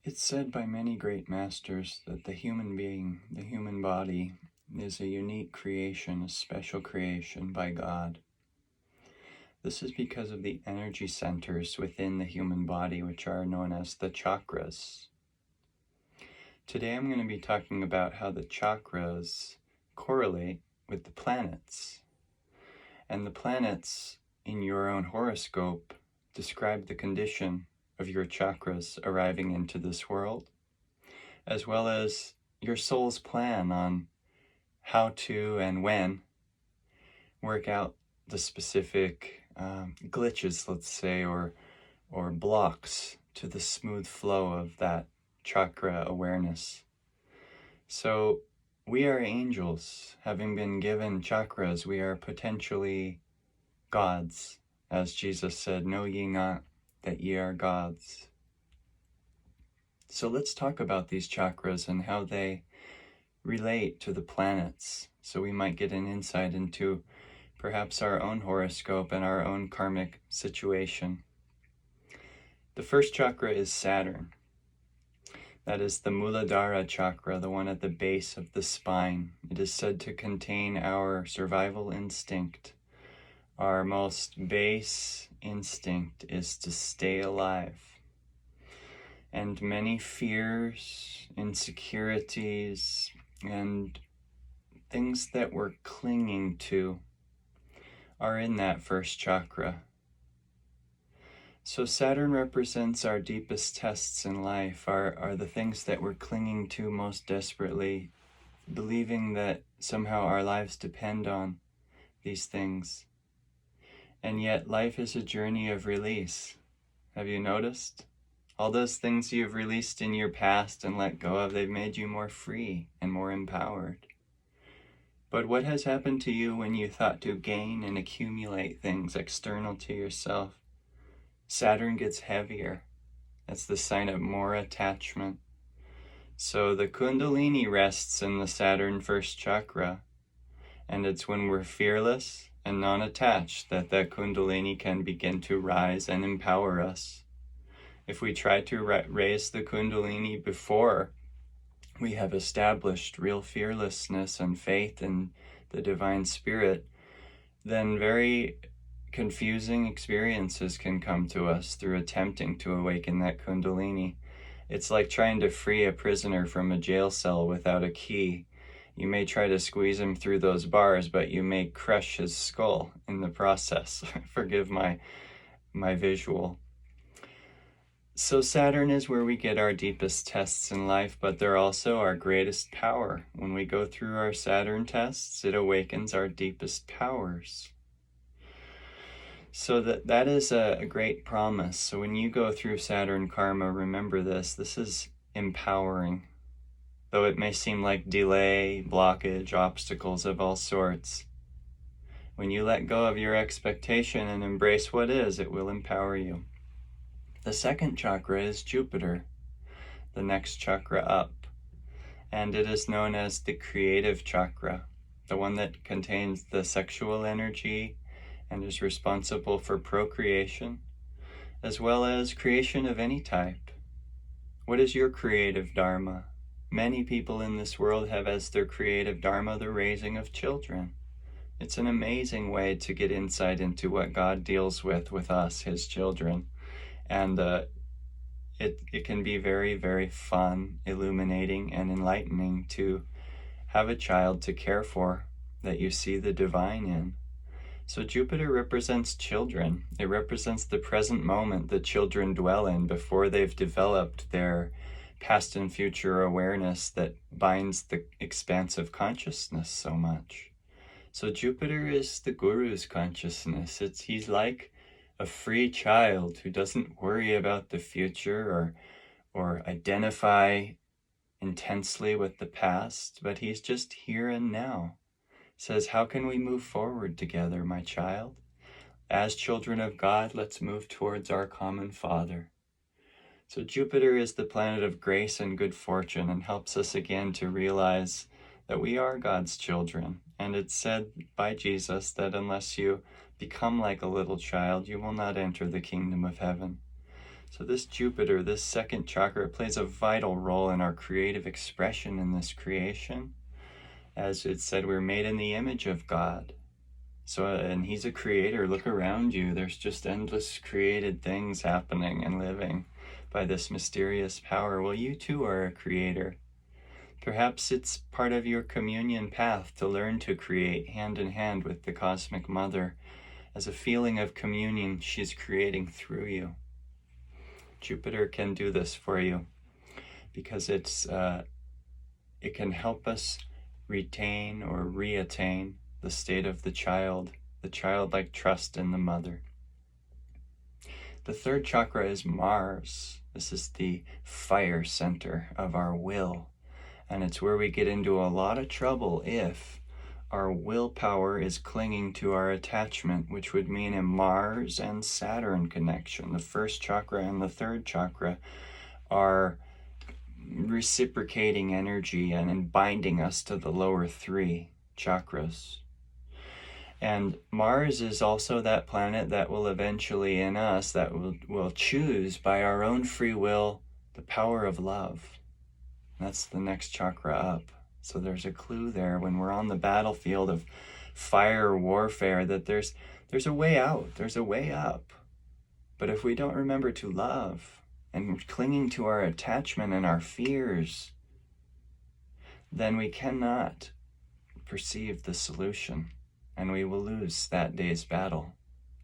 It's said by many great masters that the human being, the human body, is a unique creation, a special creation by God. This is because of the energy centers within the human body, which are known as the chakras. Today I'm going to be talking about how the chakras correlate with the planets. And the planets in your own horoscope describe the condition of your chakras arriving into this world, as well as your soul's plan on how to and when work out the specific glitches, let's say, or blocks to the smooth flow of that chakra awareness. So we are angels. Having been given chakras, we are potentially gods. As Jesus said, "Know ye not that ye are gods." So let's talk about these chakras and how they relate to the planets, so we might get an insight into perhaps our own horoscope and our own karmic situation. The first chakra is Saturn. That is the Muladhara chakra, the one at the base of the spine. It is said to contain our survival instinct. Our most base instinct is to stay alive. And many fears, insecurities, and things that we're clinging to are in that first chakra. So Saturn represents our deepest tests in life, are the things that we're clinging to most desperately, believing that somehow our lives depend on these things. And yet life is a journey of release. Have you noticed? All those things you've released in your past and let go of, they've made you more free and more empowered. But what has happened to you when you thought to gain and accumulate things external to yourself? Saturn gets heavier. That's the sign of more attachment. So the Kundalini rests in the Saturn first chakra, and it's when we're fearless and non-attached that Kundalini can begin to rise and empower us. If we try to raise the Kundalini before we have established real fearlessness and faith in the divine spirit, then very confusing experiences can come to us through attempting to awaken that Kundalini. It's like trying to free a prisoner from a jail cell without a key. You may try to squeeze him through those bars, but you may crush his skull in the process. Forgive my visual. So Saturn is where we get our deepest tests in life, but they're also our greatest power. When we go through our Saturn tests, it awakens our deepest powers. So that is a great promise. So when you go through Saturn karma, remember this is empowering. Though it may seem like delay, blockage, obstacles of all sorts, when you let go of your expectation and embrace what is, it will empower you. The second chakra is Jupiter, the next chakra up, and it is known as the creative chakra, the one that contains the sexual energy and is responsible for procreation, as well as creation of any type. What is your creative dharma? Many people in this world have as their creative dharma the raising of children. It's an amazing way to get insight into what God deals with us, his children. And it can be very, very fun, illuminating, and enlightening to have a child to care for that you see the divine in. So Jupiter represents children. It represents the present moment that children dwell in before they've developed their past and future awareness that binds the expansive consciousness so much. So Jupiter is the guru's consciousness. He's like a free child who doesn't worry about the future or identify intensely with the past, but he's just here and now. Says, how can we move forward together, my child? As children of God, let's move towards our common Father. So Jupiter is the planet of grace and good fortune and helps us again to realize that we are God's children. And it's said by Jesus that unless you become like a little child, you will not enter the kingdom of heaven. So this Jupiter, this second chakra, plays a vital role in our creative expression in this creation. As it said, we're made in the image of God. So, and He's a creator. Look around you. There's just endless created things happening and living by this mysterious power. Well, you too are a creator. Perhaps it's part of your communion path to learn to create hand in hand with the Cosmic Mother. As a feeling of communion, she's creating through you. Jupiter can do this for you because it can help us retain or reattain the state of the childlike trust in the mother. The third chakra is Mars. This is the fire center of our will. And it's where we get into a lot of trouble if our willpower is clinging to our attachment, which would mean a Mars and Saturn connection. The first chakra and the third chakra are reciprocating energy and binding us to the lower three chakras. And Mars is also that planet that will eventually in us, that will choose by our own free will the power of love. That's the next chakra up. So there's a clue there when we're on the battlefield of fire warfare that there's a way out, there's a way up. But if we don't remember to love and clinging to our attachment and our fears, then we cannot perceive the solution, and we will lose that day's battle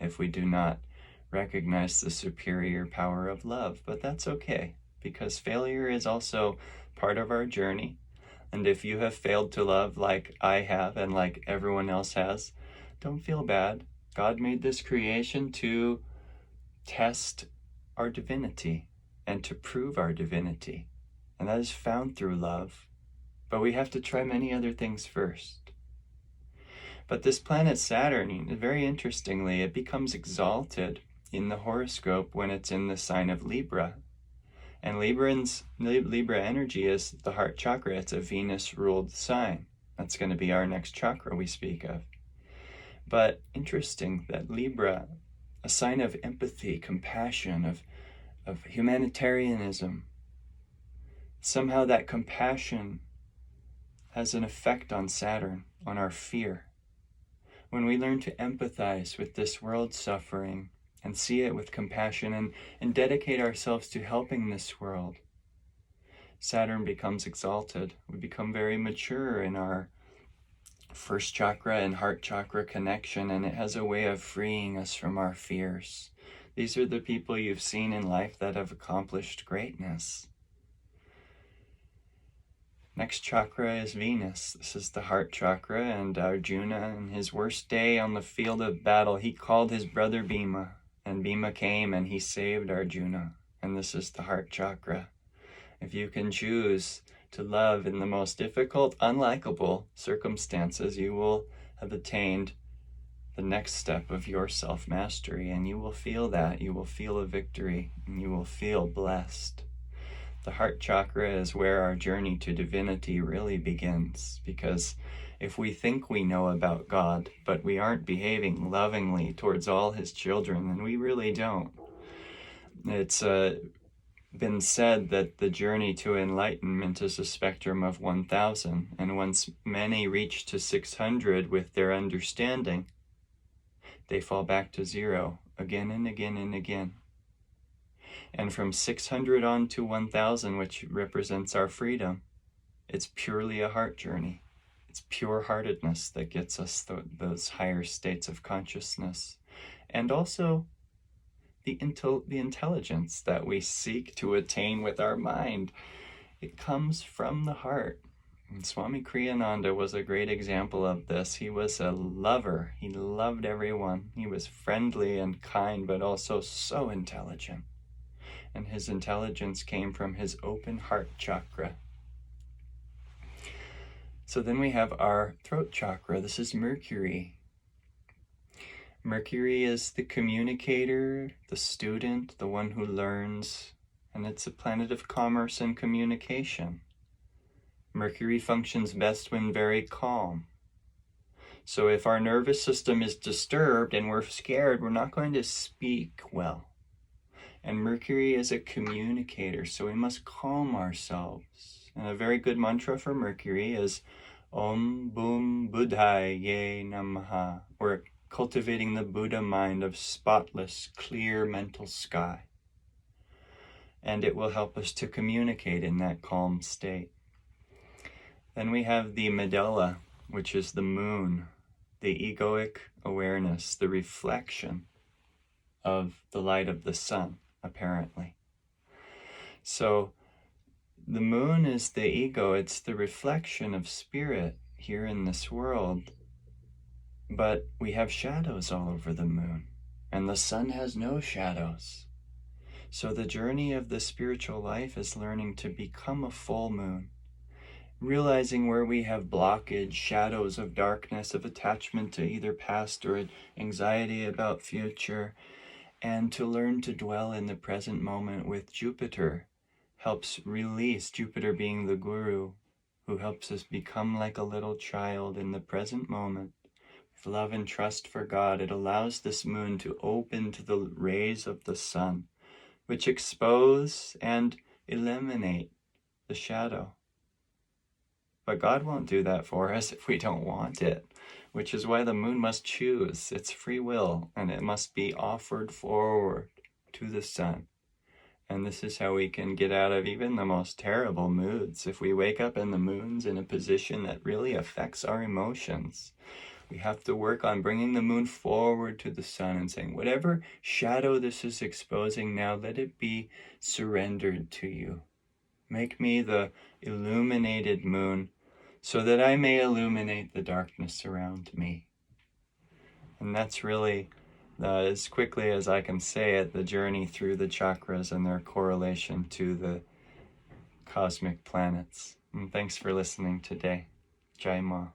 if we do not recognize the superior power of love. But that's okay, because failure is also part of our journey. And if you have failed to love like I have and like everyone else has, don't feel bad. God made this creation to test our divinity and to prove our divinity. And that is found through love. But we have to try many other things first. But this planet Saturn, very interestingly, it becomes exalted in the horoscope when it's in the sign of Libra. And Libra energy is the heart chakra. It's a Venus-ruled sign. That's going to be our next chakra we speak of. But interesting that Libra, a sign of empathy, compassion, of humanitarianism, somehow that compassion has an effect on Saturn, on our fear. When we learn to empathize with this world's suffering, and see it with compassion and dedicate ourselves to helping this world, Saturn becomes exalted. We become very mature in our first chakra and heart chakra connection, and it has a way of freeing us from our fears. These are the people you've seen in life that have accomplished greatness. Next chakra is Venus. This is the heart chakra, and Arjuna, in his worst day on the field of battle, he called his brother Bhima. And Bhima came and he saved Arjuna. And this is the heart chakra. If you can choose to love in the most difficult, unlikable circumstances, you will have attained the next step of your self-mastery. And you will feel that. You will feel a victory. And you will feel blessed. The heart chakra is where our journey to divinity really begins. Because if we think we know about God, but we aren't behaving lovingly towards all His children, then we really don't. It's been said that the journey to enlightenment is a spectrum of 1,000, and once many reach to 600 with their understanding, they fall back to 0 again and again and again. And from 600 on to 1,000, which represents our freedom, it's purely a heart journey. It's pure-heartedness that gets us those higher states of consciousness. And also the intelligence that we seek to attain with our mind. It comes from the heart. And Swami Kriyananda was a great example of this. He was a lover. He loved everyone. He was friendly and kind, but also so intelligent. And his intelligence came from his open heart chakra. So then we have our throat chakra. This is Mercury. Mercury is the communicator, the student, the one who learns, and it's a planet of commerce and communication. Mercury functions best when very calm. So if our nervous system is disturbed and we're scared, we're not going to speak well. And Mercury is a communicator, so we must calm ourselves. And a very good mantra for Mercury is Om Bum Buddhaye Namaha. We're cultivating the Buddha mind of spotless, clear mental sky. And it will help us to communicate in that calm state. Then we have the medulla, which is the moon, the egoic awareness, the reflection of the light of the sun, apparently. So the moon is the ego, it's the reflection of spirit here in this world. But we have shadows all over the moon, and the sun has no shadows. So the journey of the spiritual life is learning to become a full moon, realizing where we have blockage, shadows of darkness, of attachment to either past or anxiety about future, and to learn to dwell in the present moment with Jupiter helps release, Jupiter being the guru, who helps us become like a little child in the present moment. With love and trust for God, it allows this moon to open to the rays of the sun, which expose and eliminate the shadow. But God won't do that for us if we don't want it, which is why the moon must choose its free will, and it must be offered forward to the sun. And this is how we can get out of even the most terrible moods. If we wake up and the moon's in a position that really affects our emotions, we have to work on bringing the moon forward to the sun and saying, whatever shadow this is exposing now, let it be surrendered to you. Make me the illuminated moon so that I may illuminate the darkness around me. And that's really, as quickly as I can say it, the journey through the chakras and their correlation to the cosmic planets. And thanks for listening today. Jai Ma.